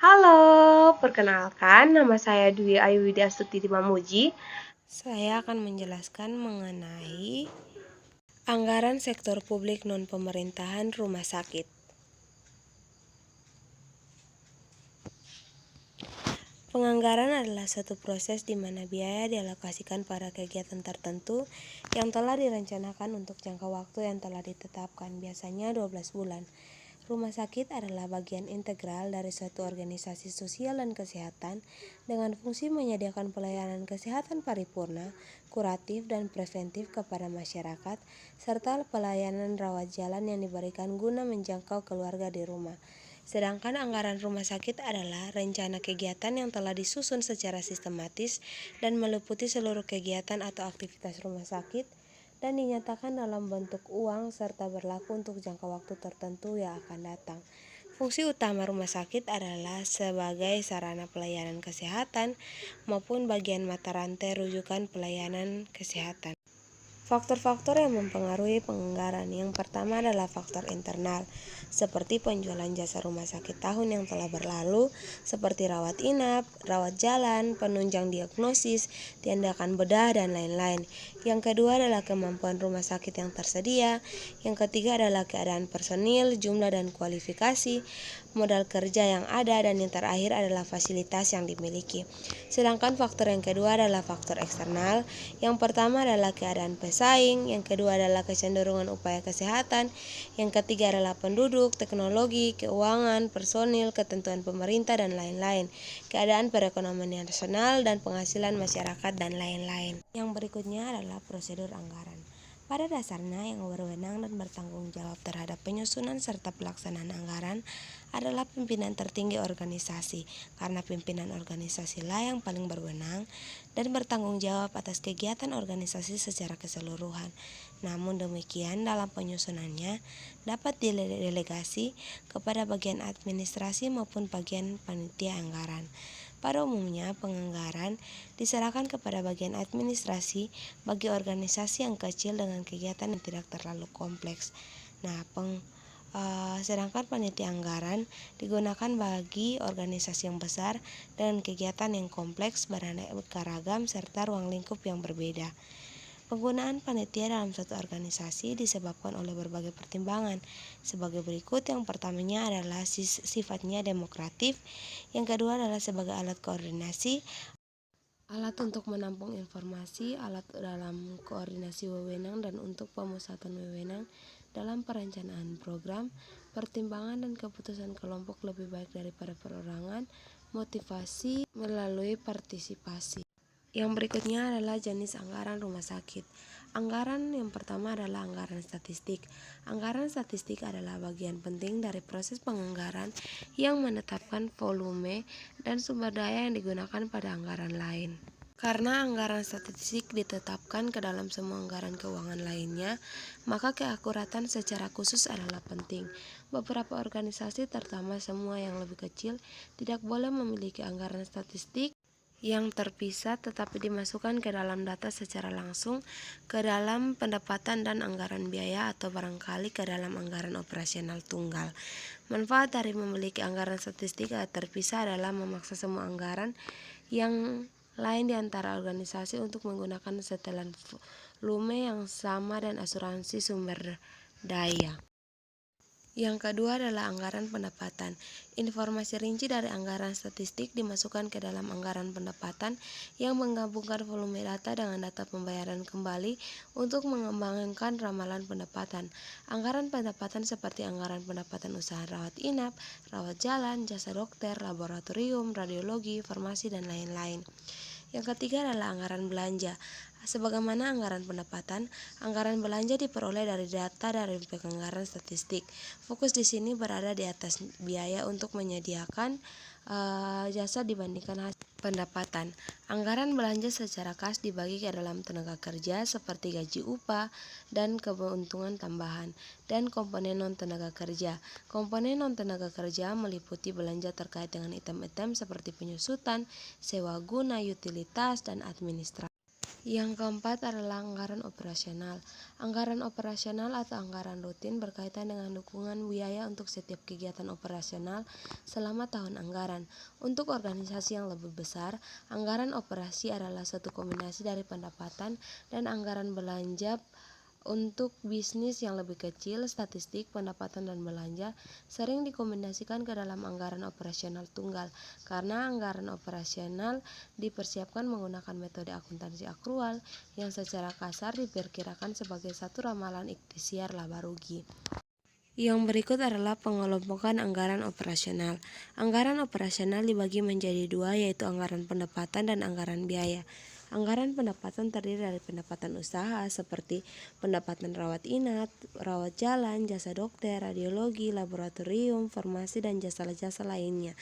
Halo, perkenalkan nama saya Dwi Ayu Widiastuti Mamuji. Saya akan menjelaskan mengenai anggaran sektor publik non-pemerintahan rumah sakit. Penganggaran adalah suatu proses di mana biaya dialokasikan pada kegiatan tertentu yang telah direncanakan untuk jangka waktu yang telah ditetapkan, biasanya 12 bulan. Rumah sakit adalah bagian integral dari suatu organisasi sosial dan kesehatan dengan fungsi menyediakan pelayanan kesehatan paripurna, kuratif, dan preventif kepada masyarakat, serta pelayanan rawat jalan yang diberikan guna menjangkau keluarga di rumah. Sedangkan anggaran rumah sakit adalah rencana kegiatan yang telah disusun secara sistematis dan meliputi seluruh kegiatan atau aktivitas rumah sakit dan dinyatakan dalam bentuk uang serta berlaku untuk jangka waktu tertentu yang akan datang. Fungsi utama rumah sakit adalah sebagai sarana pelayanan kesehatan maupun bagian mata rantai rujukan pelayanan kesehatan. Faktor-faktor yang mempengaruhi penganggaran yang pertama adalah faktor internal, seperti penjualan jasa rumah sakit tahun yang telah berlalu, seperti rawat inap, rawat jalan, penunjang diagnosis, tindakan bedah, dan lain-lain. Yang kedua adalah kemampuan rumah sakit yang tersedia. Yang ketiga adalah keadaan personil, jumlah dan kualifikasi, modal kerja yang ada, dan yang terakhir adalah fasilitas yang dimiliki. Sedangkan faktor yang kedua adalah faktor eksternal. Yang pertama adalah keadaan pesaing, yang kedua adalah kecenderungan upaya kesehatan, yang ketiga adalah penduduk, teknologi, keuangan, personil, ketentuan pemerintah, dan lain-lain, keadaan perekonomian nasional dan penghasilan masyarakat, dan lain-lain. Yang berikutnya adalah prosedur anggaran. Pada dasarnya, yang berwenang dan bertanggung jawab terhadap penyusunan serta pelaksanaan anggaran adalah pimpinan tertinggi organisasi, karena pimpinan organisasi lah yang paling berwenang dan bertanggung jawab atas kegiatan organisasi secara keseluruhan. Namun demikian, dalam penyusunannya dapat didelegasi kepada bagian administrasi maupun bagian panitia anggaran. Pada umumnya, penganggaran diserahkan kepada bagian administrasi bagi organisasi yang kecil dengan kegiatan yang tidak terlalu kompleks. Nah, sedangkan panitia anggaran digunakan bagi organisasi yang besar dengan kegiatan yang kompleks, beraneka ragam, serta ruang lingkup yang berbeda. Penggunaan panitia dalam suatu organisasi disebabkan oleh berbagai pertimbangan. Sebagai berikut, yang pertamanya adalah sifatnya demokratif, yang kedua adalah sebagai alat koordinasi, alat untuk menampung informasi, alat dalam koordinasi wewenang dan untuk pemusatan wewenang dalam perencanaan program, pertimbangan dan keputusan kelompok lebih baik daripada perorangan, motivasi melalui partisipasi. Yang berikutnya adalah jenis anggaran rumah sakit. Anggaran yang pertama adalah anggaran statistik. Anggaran statistik adalah bagian penting dari proses penganggaran yang menetapkan volume dan sumber daya yang digunakan pada anggaran lain. Karena anggaran statistik ditetapkan ke dalam semua anggaran keuangan lainnya, maka keakuratan secara khusus adalah penting. Beberapa organisasi, terutama semua yang lebih kecil, tidak boleh memiliki anggaran statistik yang terpisah tetapi dimasukkan ke dalam data secara langsung ke dalam pendapatan dan anggaran biaya atau barangkali ke dalam anggaran operasional tunggal. Manfaat dari memiliki anggaran statistik terpisah adalah memaksa semua anggaran yang lain di antara organisasi untuk menggunakan setelan volume yang sama dan asuransi sumber daya. Yang kedua adalah anggaran pendapatan. Informasi rinci dari anggaran statistik dimasukkan ke dalam anggaran pendapatan yang menggabungkan volume data dengan data pembayaran kembali untuk mengembangkan ramalan pendapatan. Anggaran pendapatan seperti anggaran pendapatan usaha rawat inap, rawat jalan, jasa dokter, laboratorium, radiologi, farmasi, dan lain-lain. Yang ketiga adalah anggaran belanja. Sebagaimana anggaran pendapatan, anggaran belanja diperoleh dari data dari penganggaran statistik. Fokus di sini berada di atas biaya untuk menyediakan jasa dibandingkan hasil pendapatan. Anggaran belanja secara kas dibagi ke dalam tenaga kerja seperti gaji upah dan keuntungan tambahan dan komponen non tenaga kerja. Komponen non tenaga kerja meliputi belanja terkait dengan item-item seperti penyusutan, sewa guna, utilitas, dan administrasi. Yang keempat adalah anggaran operasional. Anggaran operasional atau anggaran rutin berkaitan dengan dukungan biaya untuk setiap kegiatan operasional selama tahun anggaran. Untuk organisasi yang lebih besar, anggaran operasi adalah suatu kombinasi dari pendapatan dan anggaran belanja. Untuk bisnis yang lebih kecil, statistik, pendapatan, dan belanja sering dikombinasikan ke dalam anggaran operasional tunggal, karena anggaran operasional dipersiapkan menggunakan metode akuntansi akrual yang secara kasar diperkirakan sebagai satu ramalan ikhtiar laba rugi. Yang berikut adalah pengelompokan anggaran operasional. Anggaran operasional dibagi menjadi dua, yaitu anggaran pendapatan dan anggaran biaya. Anggaran pendapatan terdiri dari pendapatan usaha seperti pendapatan rawat inap, rawat jalan, jasa dokter, radiologi, laboratorium, farmasi, dan jasa-jasa lainnya,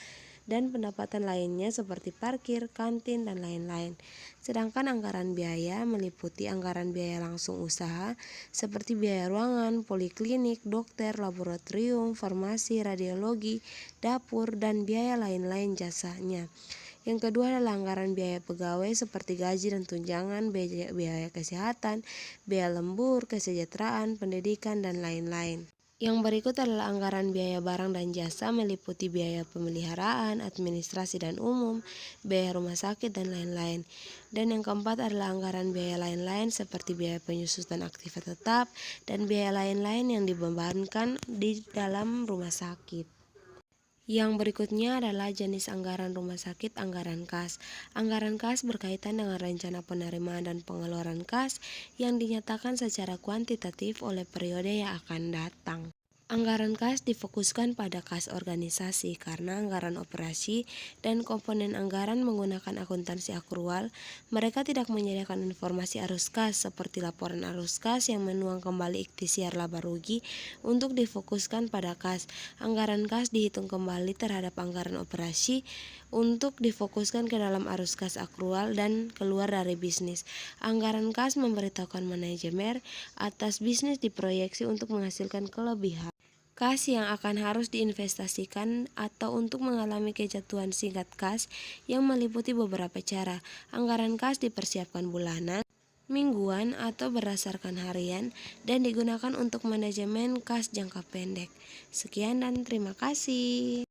dan pendapatan lainnya seperti parkir, kantin, dan lain-lain. Sedangkan anggaran biaya meliputi anggaran biaya langsung usaha seperti biaya ruangan, poliklinik, dokter, laboratorium, farmasi, radiologi, dapur, dan biaya lain-lain jasanya. Yang kedua adalah anggaran biaya pegawai seperti gaji dan tunjangan, biaya kesehatan, biaya lembur, kesejahteraan, pendidikan, dan lain-lain. Yang berikut adalah anggaran biaya barang dan jasa meliputi biaya pemeliharaan, administrasi dan umum, biaya rumah sakit, dan lain-lain. Dan yang keempat adalah anggaran biaya lain-lain seperti biaya penyusutan aktivitas tetap dan biaya lain-lain yang dibebankan di dalam rumah sakit. Yang berikutnya adalah jenis anggaran rumah sakit, anggaran kas. Anggaran kas berkaitan dengan rencana penerimaan dan pengeluaran kas yang dinyatakan secara kuantitatif oleh periode yang akan datang. Anggaran kas difokuskan pada kas organisasi karena anggaran operasi dan komponen anggaran menggunakan akuntansi akrual. Mereka tidak menyediakan informasi arus kas seperti laporan arus kas yang menuang kembali ikhtiar laba rugi. Untuk difokuskan pada kas, anggaran kas dihitung kembali terhadap anggaran operasi untuk difokuskan ke dalam arus kas akrual dan keluar dari bisnis. Anggaran kas memberitahukan manajemen atas bisnis diproyeksi untuk menghasilkan kelebihan kas yang akan harus diinvestasikan atau untuk mengalami kejatuhan singkat kas yang meliputi beberapa cara. Anggaran kas dipersiapkan bulanan, mingguan, atau berdasarkan harian dan digunakan untuk manajemen kas jangka pendek. Sekian dan terima kasih.